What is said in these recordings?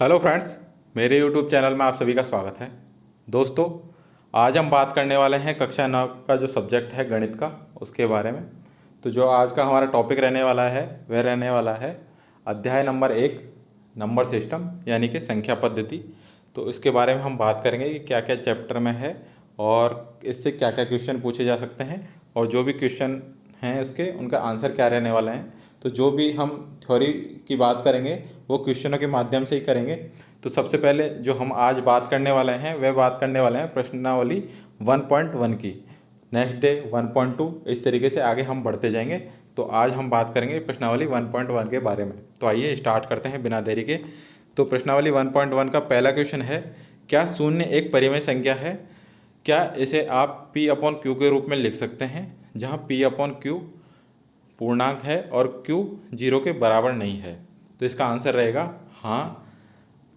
Hello friends, मेरे YouTube channel में आप सभी का स्वागत है। दोस्तों, आज हम बात करने वाले हैं कक्षा 9 का जो सब्जेक्ट है गणित का, उसके बारे में। तो जो आज का हमारा टॉपिक रहने वाला है वह रहने वाला है अध्याय नंबर 1, नंबर सिस्टम यानी कि संख्या पद्धति। तो इसके बारे में हम बात करेंगे कि क्या क्या चैप्टर में है और इससे क्या क्या क्वेश्चन पूछे जा सकते हैं, और जो भी क्वेश्चन हैं इसके उनका आंसर क्या रहने वाला है। तो जो भी हम थ्योरी की बात करेंगे वो क्वेश्चनों के माध्यम से ही करेंगे। तो सबसे पहले जो हम आज बात करने वाले हैं वह बात करने वाले हैं प्रश्नावली 1.1 की। नेक्स्ट डे 1.2, इस तरीके से आगे हम बढ़ते जाएंगे। तो आज हम बात करेंगे प्रश्नावली 1.1 के बारे में। तो आइए स्टार्ट करते हैं बिना देरी के। तो प्रश्नावली 1.1 का पहला क्वेश्चन है, क्या शून्य एक परिमेय संख्या है? क्या इसे आप पी अपॉन क्यू के रूप में लिख सकते हैं, जहाँ पी अपॉन क्यू पूर्णांक है और q 0 के बराबर नहीं है? तो इसका आंसर रहेगा हाँ,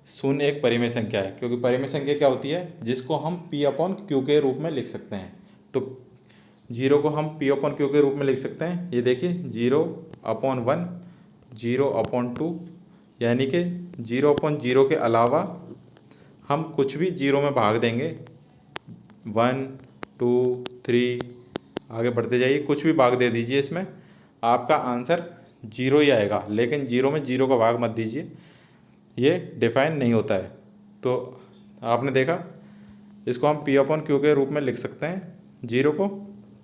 शून्य एक परिमेय संख्या है, क्योंकि परिमेय संख्या क्या होती है जिसको हम p अपॉन क्यू के रूप में लिख सकते हैं। तो 0 को हम p अपॉन क्यू के रूप में लिख सकते हैं। ये देखिए 0/1, 0/2, यानी कि 0/0 के अलावा हम कुछ भी 0 में भाग देंगे, 1, 2, 3, आगे बढ़ते जाइए, कुछ भी भाग दे दीजिए, इसमें आपका आंसर 0 ही आएगा। लेकिन 0 में 0 का भाग मत दीजिए, ये डिफाइन नहीं होता है। तो आपने देखा, इसको हम पी अपॉन क्यू के रूप में लिख सकते हैं 0 को।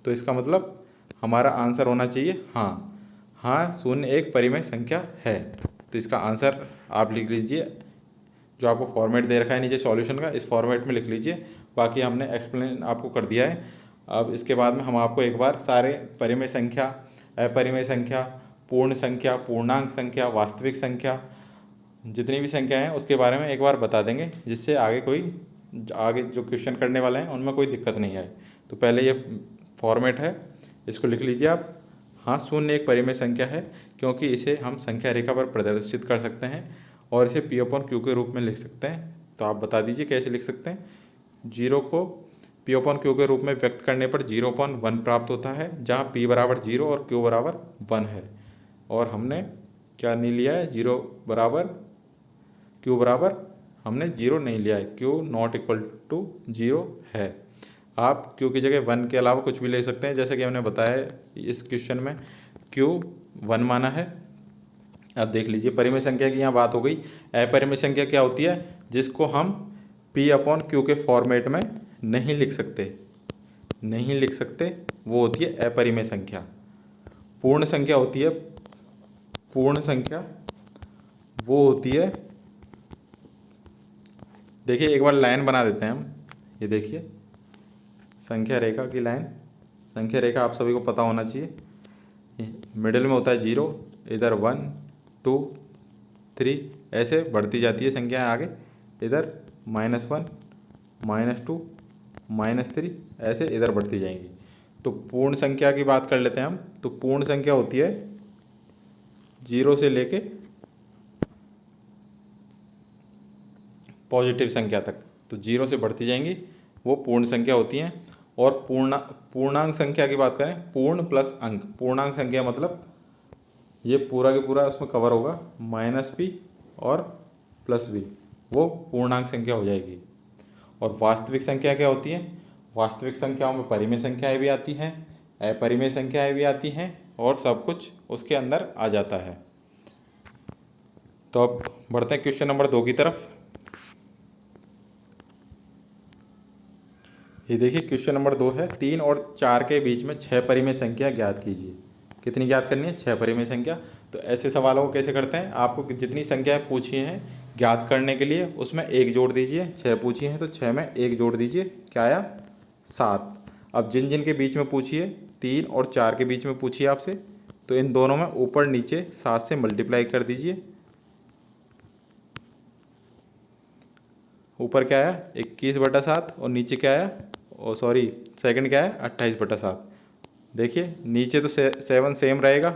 तो इसका मतलब हमारा आंसर होना चाहिए हाँ, हाँ शून्य एक परिमेय संख्या है। तो इसका आंसर आप लिख लीजिए, जो आपको फॉर्मेट दे रखा है नीचे सॉल्यूशन का, इस फॉर्मेट में लिख लीजिए। बाकी हमने एक्सप्लेन आपको कर दिया है। अब इसके बाद में हम आपको एक बार सारे परिमेय संख्या, अपरिमेय संख्या, पूर्ण संख्या, पूर्णांक संख्या, वास्तविक संख्या, जितनी भी संख्या हैं उसके बारे में एक बार बता देंगे, जिससे आगे जो क्वेश्चन करने वाले हैं उनमें कोई दिक्कत नहीं आए। तो पहले ये फॉर्मेट है, इसको लिख लीजिए आप। हाँ, शून्य एक परिमेय संख्या है, क्योंकि इसे हम संख्या रेखा पर प्रदर्शित कर सकते हैं और इसे पी अपॉन क्यू के रूप में लिख सकते हैं। तो आप बता दीजिए कैसे लिख सकते हैं। 0 को पी अपॉन क्यू के रूप में व्यक्त करने पर 0/1 प्राप्त होता है, जहाँ पी बराबर 0 और क्यू बराबर 1 है। और हमने क्या नहीं लिया है, 0 बराबर क्यू बराबर हमने 0 नहीं लिया है, क्यू नॉट इक्वल टू 0 है। आप क्यू की जगह 1 के अलावा कुछ भी ले सकते हैं, जैसे कि हमने बताया इस क्वेश्चन में क्यू 1 माना है। अब देख लीजिए, परिमेय संख्या की यहाँ बात हो गई। अपरिमेय संख्या क्या होती है जिसको हम पी अपॉन क्यू के फॉर्मेट में नहीं लिख सकते, वो होती है अपरिमेय संख्या। पूर्ण संख्या होती है, पूर्ण संख्या वो होती है, देखिए एक बार लाइन बना देते हैं हम। ये देखिए संख्या रेखा की लाइन, संख्या रेखा आप सभी को पता होना चाहिए। मिडिल में होता है 0, इधर 1, 2, 3, ऐसे बढ़ती जाती है संख्याएं आगे। इधर -1, -2, -3, ऐसे इधर बढ़ती जाएंगी। तो पूर्ण संख्या की बात कर लेते हैं हम। तो पूर्ण संख्या होती है 0 से लेके पॉजिटिव संख्या तक, तो 0 से बढ़ती जाएंगी, वो पूर्ण संख्या होती हैं। और पूर्णांक संख्या की बात करें, पूर्ण प्लस अंक, पूर्णांक संख्या मतलब ये पूरा के पूरा उसमें कवर होगा, -b और +b, वो पूर्णांक संख्या हो जाएगी। और वास्तविक संख्या क्या होती है? वास्तविक संख्याओं में परिमेय संख्याएं भी आती हैं, अपरिमेय संख्याएं भी आती हैं, और सब कुछ उसके अंदर आ जाता है। तो अब बढ़ते हैं क्वेश्चन नंबर 2 की तरफ। ये देखिए क्वेश्चन नंबर 2 है, 3 और 4 के बीच में 6 परिमेय संख्या ज्ञात कीजिए। कितनी ज्ञात करनी है? 6 परिमेय संख्या। तो ऐसे सवालों को कैसे करते हैं, आपको जितनी संख्याएं पूछी हैं ज्ञात करने के लिए उसमें 1 जोड़ दीजिए। 6 पूछी हैं तो 6 में 1 जोड़ दीजिए, क्या आया? 7। अब जिन जिन के बीच में पूछिए, 3 और 4 के बीच में पूछिए आपसे, तो इन दोनों में ऊपर नीचे 7 से मल्टीप्लाई कर दीजिए। ऊपर क्या आया? 21/7, और नीचे क्या आया? ओ सॉरी, सेकंड क्या है? 28/7। देखिए नीचे तो 7 सेम रहेगा,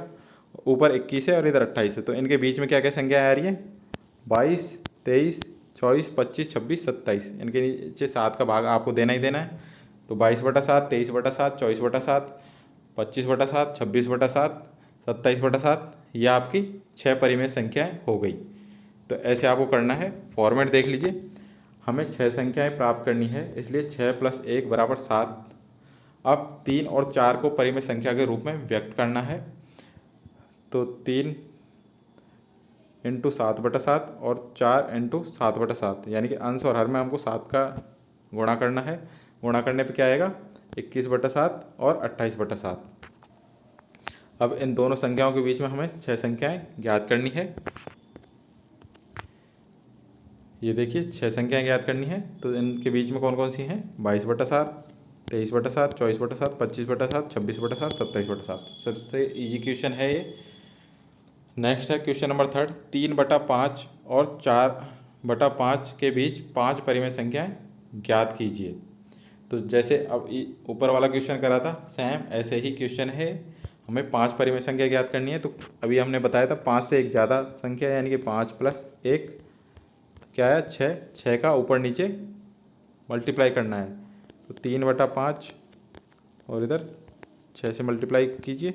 ऊपर 21 है और इधर 28 है, तो इनके बीच में क्या क्या संख्या आ रही है? 22, 23, 24, 25, 26, 27। इनके नीचे 7 का भाग आपको देना ही देना है। तो 22/7, 23/7, 24/7, 25/7, 26/7, 27/7, ये आपकी 6 परिमेय संख्याएँ हो गई। तो ऐसे आपको करना है। फॉर्मेट देख लीजिए, हमें 6 संख्याएं प्राप्त करनी है, इसलिए 6 + 1 = 7। अब 3 और 4 को परिमेय संख्या के रूप में व्यक्त करना है, तो 3 × 7/7 और 4 × 7/7, यानी कि अंश और हर में हमको 7 का गुणा करना है। गुणा करने पे क्या आएगा, 21/7 और 28/7। अब इन दोनों संख्याओं के बीच में हमें 6 संख्याएं ज्ञात करनी है। ये देखिए 6 संख्याएं ज्ञात करनी है, तो इनके बीच में कौन कौन सी हैं, 22/7, 23/7, 24/7, 25/7, 26/7, 27/7। सबसे इजी क्वेश्चन है ये। नेक्स्ट है क्वेश्चन नंबर 3, 3/5 और 4/5 के बीच 5 परिमेय संख्याएं ज्ञात कीजिए। तो जैसे अब ऊपर वाला क्वेश्चन करा था, सेम ऐसे ही क्वेश्चन है। हमें 5 परिमेय संख्या ज्ञात करनी है। तो अभी हमने बताया था 5 से एक ज़्यादा संख्या, यानी कि 5 + 1 क्या है, 6। 6 का ऊपर नीचे मल्टीप्लाई करना है, तो 3/5 और इधर 6 से मल्टीप्लाई कीजिए।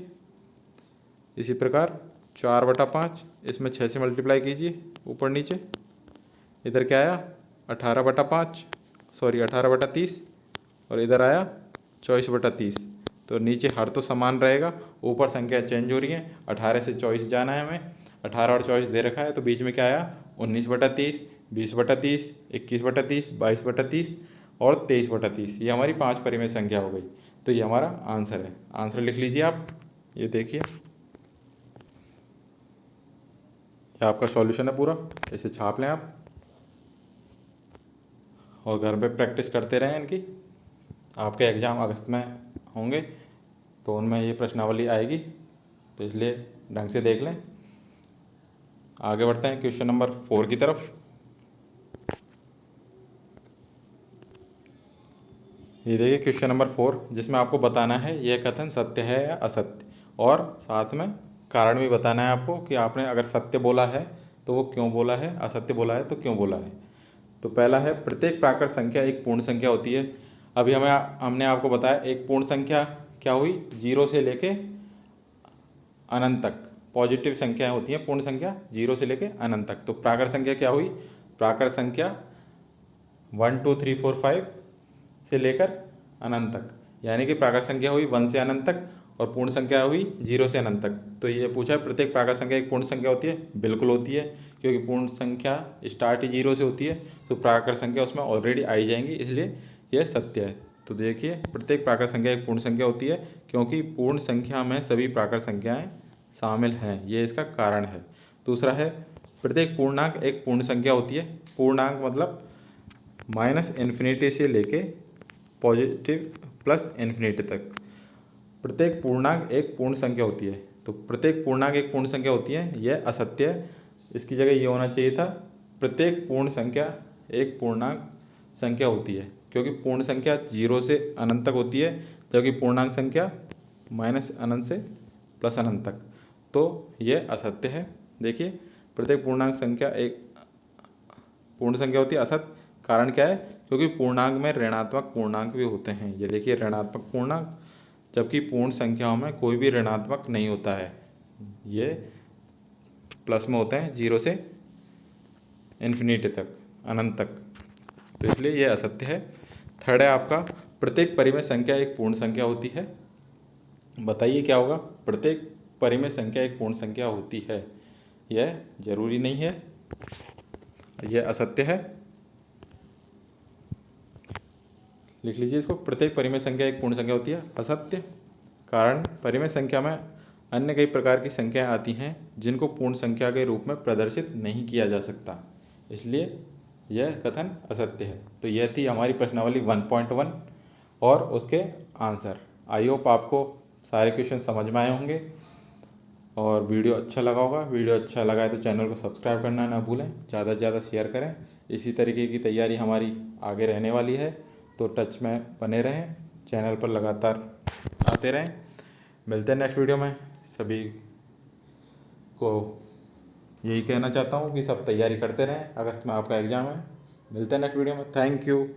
इसी प्रकार 4/5, इसमें 6 से मल्टीप्लाई कीजिए ऊपर नीचे। इधर क्या आया, 18/30, और इधर आया 24/30। तो नीचे हर तो समान रहेगा, ऊपर संख्या चेंज हो रही है। 18 से 24 जाना है हमें, 18 और 24 दे रखा है, तो बीच में क्या आया, 19/30, 20/30, 21/30, 22/30 और 23/30। ये हमारी 5 परिमेय संख्या हो गई। तो ये हमारा आंसर है। आंसर लिख लीजिए आप, ये देखिए, ये आपका सॉल्यूशन है पूरा। इसे छाप लें आप और घर पे प्रैक्टिस करते रहें इनकी। आपके एग्ज़ाम अगस्त में होंगे, तो उनमें ये प्रश्नावली आएगी, तो इसलिए ढंग से देख लें। आगे बढ़ते हैं क्वेश्चन नंबर 4 की तरफ। ये देखिए क्वेश्चन नंबर 4, जिसमें आपको बताना है यह कथन सत्य है या असत्य, और साथ में कारण भी बताना है आपको कि आपने अगर सत्य बोला है तो वो क्यों बोला है, असत्य बोला है तो क्यों बोला है। तो पहला है, प्रत्येक प्राकृत संख्या एक पूर्ण संख्या होती है। अभी हमने आपको बताया एक पूर्ण संख्या क्या हुई, 0 से लेके अनंत तक पॉजिटिव संख्याएं होती हैं। पूर्ण संख्या 0 से लेके अनंत तक। तो प्राकृत संख्या क्या हुई, प्राकृत संख्या 1 2 3 4 5 से लेकर अनंत तक, यानी कि प्राकृत संख्या हुई 1 से अनंत तक, और पूर्ण संख्या हुई 0 से अनंत तक। तो ये पूछा है प्रत्येक प्राकृत संख्या एक पूर्ण संख्या होती है, बिल्कुल होती है, क्योंकि पूर्ण संख्या स्टार्ट ही 0 से होती है, तो प्राकृत संख्या उसमें ऑलरेडी आई जाएंगी, इसलिए यह सत्य है। तो देखिए प्रत्येक प्राकृत संख्या एक पूर्ण संख्या होती है, क्योंकि पूर्ण संख्या में सभी प्राकृत संख्याएँ शामिल हैं, ये इसका कारण है। दूसरा है, प्रत्येक पूर्णांक एक पूर्ण संख्या होती है। पूर्णांक मतलब -∞ से लेके पॉजिटिव +∞ तक प्रत्येक पूर्णांक एक पूर्ण संख्या होती है। तो प्रत्येक पूर्णांक एक पूर्ण संख्या होती है, यह असत्य है। इसकी जगह ये होना चाहिए था, प्रत्येक पूर्ण संख्या एक पूर्णांक संख्या होती है, क्योंकि पूर्ण संख्या 0 से अनंत तक होती है, जबकि पूर्णांक संख्या -∞ से +∞ तक। तो यह असत्य है। देखिए प्रत्येक पूर्णांक संख्या एक पूर्ण संख्या होती है, असत्य। कारण क्या है, क्योंकि पूर्णांक में ऋणात्मक पूर्णांक भी होते हैं। ये देखिए ऋणात्मक पूर्णांक, जबकि पूर्ण संख्याओं में कोई भी ऋणात्मक नहीं होता है, ये प्लस में होते हैं 0 से इन्फिनिटी तक, अनंत तक। तो इसलिए ये असत्य है। थर्ड है आपका, प्रत्येक परिमेय संख्या एक पूर्ण संख्या होती है। बताइए क्या होगा, प्रत्येक परिमेय संख्या एक पूर्ण संख्या होती है, यह जरूरी नहीं है, यह असत्य है। लिख लीजिए इसको, प्रत्येक परिमेय संख्या एक पूर्ण संख्या होती है, असत्य। कारण, परिमेय संख्या में अन्य कई प्रकार की संख्याएं आती हैं जिनको पूर्ण संख्या के रूप में प्रदर्शित नहीं किया जा सकता, इसलिए यह कथन असत्य है। तो यह थी हमारी प्रश्नावली 1.1 और उसके आंसर। आई होप आपको सारे क्वेश्चन समझ में आए होंगे और वीडियो अच्छा लगा होगा। वीडियो अच्छा लगा है तो चैनल को सब्सक्राइब करना ना भूलें, ज़्यादा से ज़्यादा शेयर करें। इसी तरीके की तैयारी हमारी आगे रहने वाली है, तो टच में बने रहें, चैनल पर लगातार आते रहें। मिलते हैं नेक्स्ट वीडियो में। सभी को यही कहना चाहता हूँ कि सब तैयारी करते रहें, अगस्त में आपका एग्ज़ाम है। मिलते हैं नेक्स्ट वीडियो में। Thank you.